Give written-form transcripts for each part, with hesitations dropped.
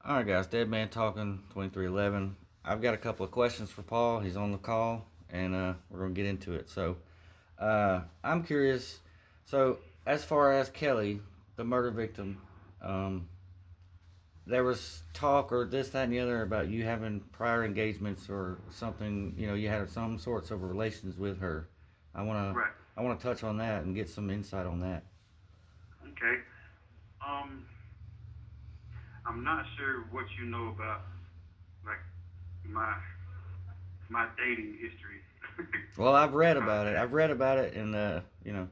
All right, guys. Dead Man Talking 2311. I've got a couple of questions for Paul. He's on the call, and we're going to get into it. So, I'm curious. So, as far as Kelly, the murder victim, um, there was talk or this, that, and the other about you having prior engagements or something. You know, you had some sorts of relations with her. I want to. Right. I want to touch on that and get some insight on that. Okay. Um, I'm not sure what you know about like my my dating history. Well, I've read How's about it. that? I've read about it, and uh, You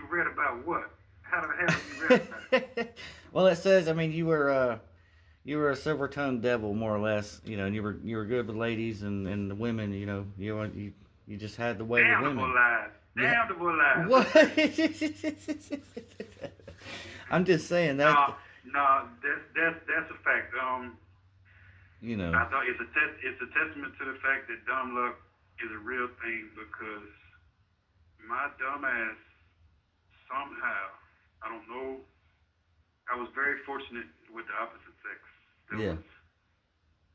read about what? How the hell you read about it? well, it says. I mean, you were a silver-tongued devil, more or less. You know, and you were good with ladies and the women. You know, you just had the way with Damnable women. lies. Yeah. Damnable lies. What? Okay. I'm just saying No, that. no, that's a fact. You know. I thought it's a testament to the fact that dumb luck is a real thing because my dumb ass somehow, I don't know, I was very fortunate with the opposite sex. There Yeah. was,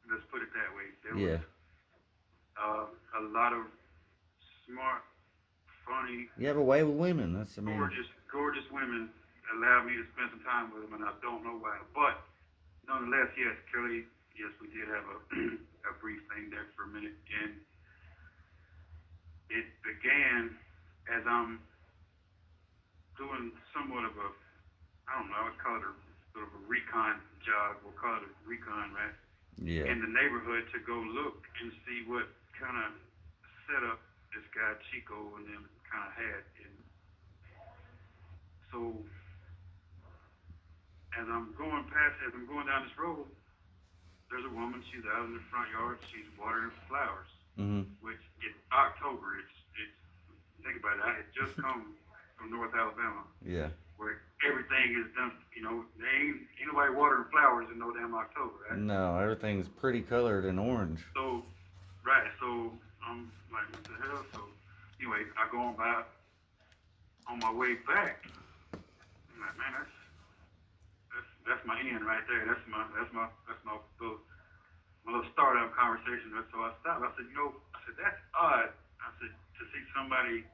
let's put it that way, there was Yeah. a lot of smart, funny, You have a way with women. That's. I mean. gorgeous women allowed me to spend some time with them, and I don't know why. But nonetheless, yes, Kelly, yes, we did have a a brief thing there for a minute, and it began as I'm doing somewhat of a, I don't know, I would call it a sort of a recon job. We'll call it a recon, right? Yeah. In the neighborhood to go look and see what kind of setup this guy Chico and them kind of had. And so as I'm going down this road, there's a woman. She's out in the front yard. She's watering flowers, Mhm. which it's October. It's think about it. I had just come from North Alabama, Yeah. where everything is done. You know, there ain't nobody watering flowers in no damn October, right? No, everything's pretty colored and orange. So, right. So I'm like, what the hell? So anyway, I go on by on my way back. I'm like, man, that's my end right there. That's my little startup conversation. So I stopped. I said, I said that's odd. I said to see somebody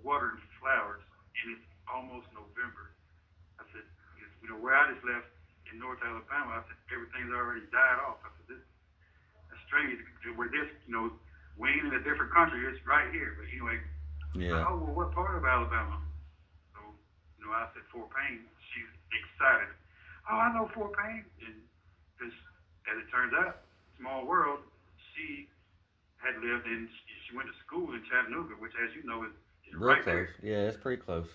watering flowers and it's almost November. I said, where I just left in North Alabama, I said everything's already died off. I said that's strange. Where this, we ain't in a different country. It's right here. But anyway, she's like, Yeah. oh well, what part of Alabama? So I said Fort Payne. She's excited. Oh, I know Fort Payne. And this, as it turns out, small world. She had lived in. She went to school in Chattanooga, which, as you know, is Real right close. there. Yeah, it's pretty close.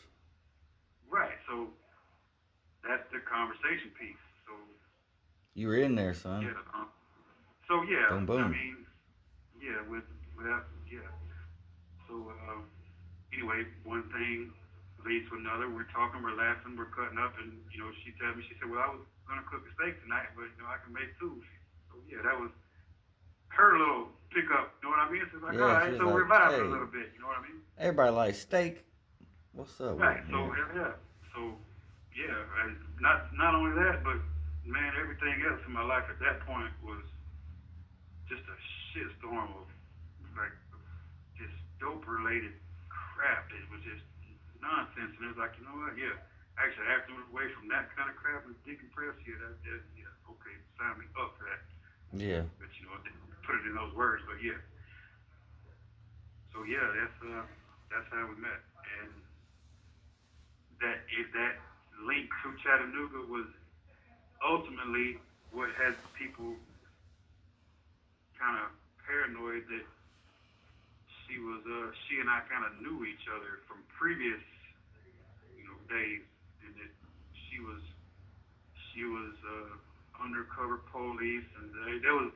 Right. So that's the conversation piece. So You were in there, son. yeah. So yeah. Boom, I boom. mean, yeah. Without yeah. So anyway, one thing leads to another. We're talking, we're laughing, we're cutting up, and she tells me, she said, "Well, I was gonna cook a steak tonight, but I can make two." So yeah, that was her little pickup. You know what I mean? So it's like, all Yeah, she right, was so like, we're vibing a "Hey, little bit. You know what I mean? everybody likes steak. What's up with Right. it?" So Yeah. yeah. So yeah, and not only that, but man, everything else in my life at that point was just a shitstorm of like just dope related crap. It was just nonsense, and it was like, you know what? Yeah, actually, acting away from that kind of crap and decompress. Yeah, yeah, okay, sign me up for that. Yeah. But I didn't put it in those words. But yeah, so yeah, that's how we met, and that link to Chattanooga was ultimately what had people kind of paranoid that she and I kind of knew each other from previous days, and that she was undercover police, and there was,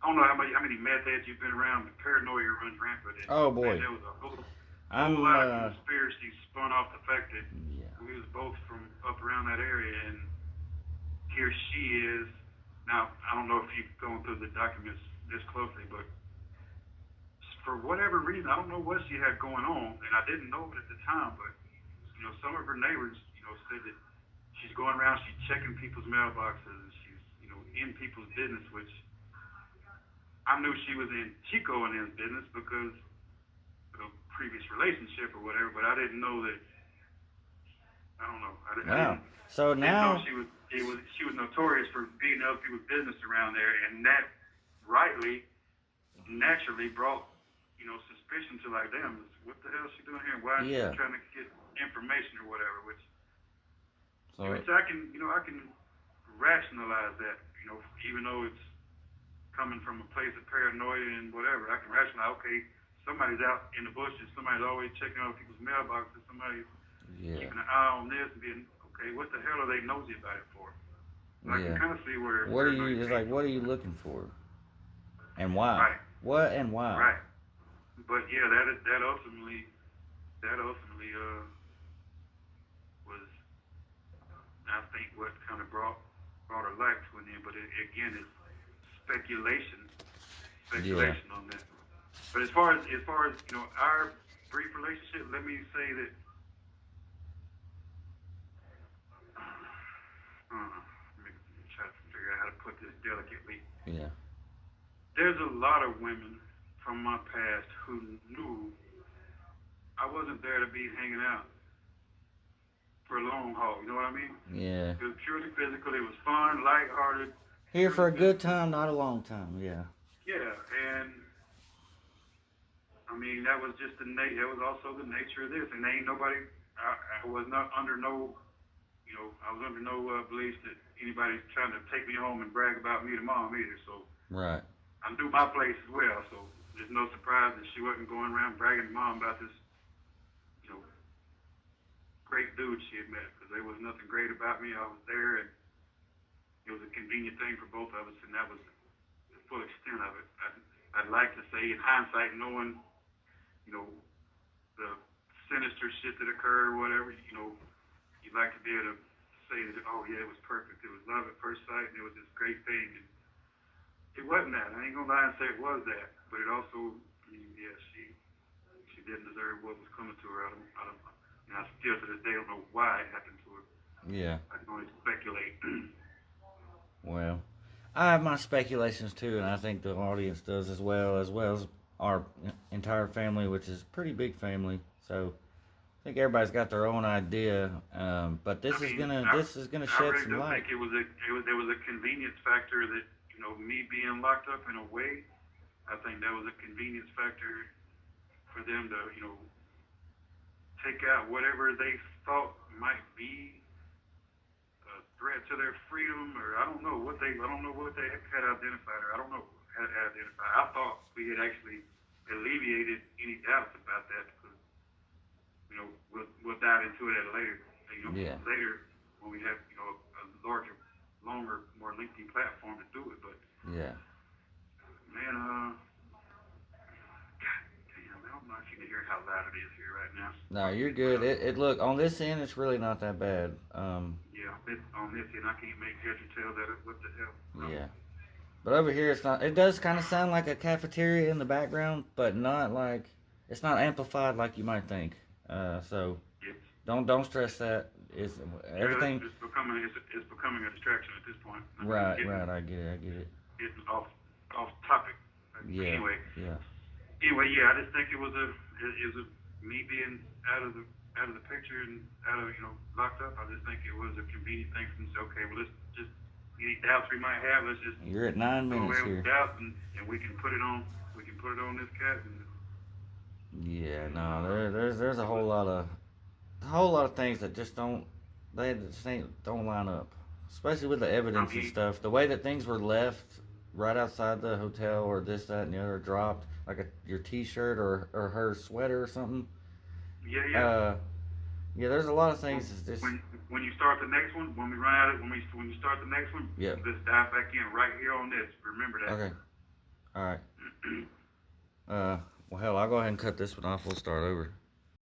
I don't know how many meth heads you've been around, but paranoia runs rampant, and Oh man, boy. there was a whole I'm. lot of conspiracy spun off the fact that Yeah. we was both from up around that area, and here she is. Now I don't know if you've gone through the documents this closely, but for whatever reason, I don't know what she had going on, and I didn't know it at the time, but some of her neighbors, said that she's going around, she's checking people's mailboxes, and she's, you know, in people's business, which I knew she was in Chico and his business because of a previous relationship or whatever, but I didn't know that. I don't know. I Wow. So didn't know now, she was notorious for being in other people's business around there, and that naturally brought, you know, suspicion to like, damn, what the hell is she doing here? Why is yeah. she trying to get information or whatever? So Which I can, you know, I can rationalize that, you know, even though it's coming from a place of paranoia and whatever. I can rationalize, okay, somebody's out in the bushes, somebody's always checking out people's mailboxes, somebody's yeah, keeping an eye on this and being, okay, what the hell are they nosy about it for? So I can yeah. kind of see where What are where you? it It's came like, from. what are you looking for, and why? Right, What and why? right. But yeah, that ultimately was, I think, what kind of brought her life to an end. But again, it's speculation Yeah, speculation on that. But as far as you know, our brief relationship, let me say that. Let me try to figure out how to put this delicately. yeah, There's a lot of women from my past who knew I wasn't there to be hanging out for a long haul. You know what I mean? yeah. It was purely physical. It was fun, lighthearted, Here for purely a good physical. time, not a long time. Yeah, Yeah, and I mean that was just that was also the nature of this. And ain't nobody. I was not under no. You know, I was under no beliefs that anybody's trying to take me home and brag about me to mom either. So right. I knew my place as well. So there's no surprise that she wasn't going around bragging to mom about this, you know, great dude she had met, because there was nothing great about me. I was there, and it was a convenient thing for both of us, and that was the full extent of it. I'd like to say, in hindsight, knowing, you know, the sinister shit that occurred or whatever, you know, you'd like to be able to say that, oh yeah, it was perfect. It was love at first sight, and it was this great thing. And it wasn't that. I ain't gonna lie and say it was that, but it also, I mean, yeah, she didn't deserve what was coming to her. I don't, and I still to this day don't know why it happened to her. Yeah. I can only speculate. Well, I have my speculations too, and I think the audience does as well as our entire family, which is a pretty big family. So I think everybody's got their own idea. But I mean, this is gonna I shed really some do light. think there was a convenience factor that, you know, me being locked up in a way. I think that was a convenience factor for them to, you know, take out whatever they thought might be a threat to their freedom, or I don't know what they had identified, or I don't know had identified. I thought we had actually alleviated any doubts about that, because, you know, we'll dive into it at a later, you know, Yeah. later when we have, you know, a larger, longer, more lengthy platform to do it. But Yeah. man, damn, I don't know if you can hear how loud it is here right now. No, you're It's good. It look on this end, it's really not that bad. yeah, it's on this end. I can't make heads or tails out of what the hell. Yeah. But over here, it's not. It does kind of sound like a cafeteria in the background, but not like it's not amplified like you might think. So It's don't stress that. It's yeah, everything. it's becoming a distraction at this point. I mean, Right, right. I get it. I get it. getting off topic. Yeah, Anyway, yeah, yeah, I just think it was me being out of the picture and out of, you know, locked up. I just think it was a convenient thing for them to say, okay, well, let's just any doubts we might have, let's just you're at 9 minutes away with here. doubts, and we can put it on this cat, and Yeah, and no, there's it was. a whole lot of things that just don't line up, especially with the I evidence and mean, stuff. The way that things were left right outside the hotel, or this, that, and the other dropped, like your T-shirt or her sweater or something. yeah, yeah. Uh, yeah, there's a lot of Well, things that's just when you start the next one, when we run out of when you start the next one, yeah. let's dive back in right here on this. Remember that. Okay, all right. Well, hell, I'll go ahead and cut this one off. We'll start over.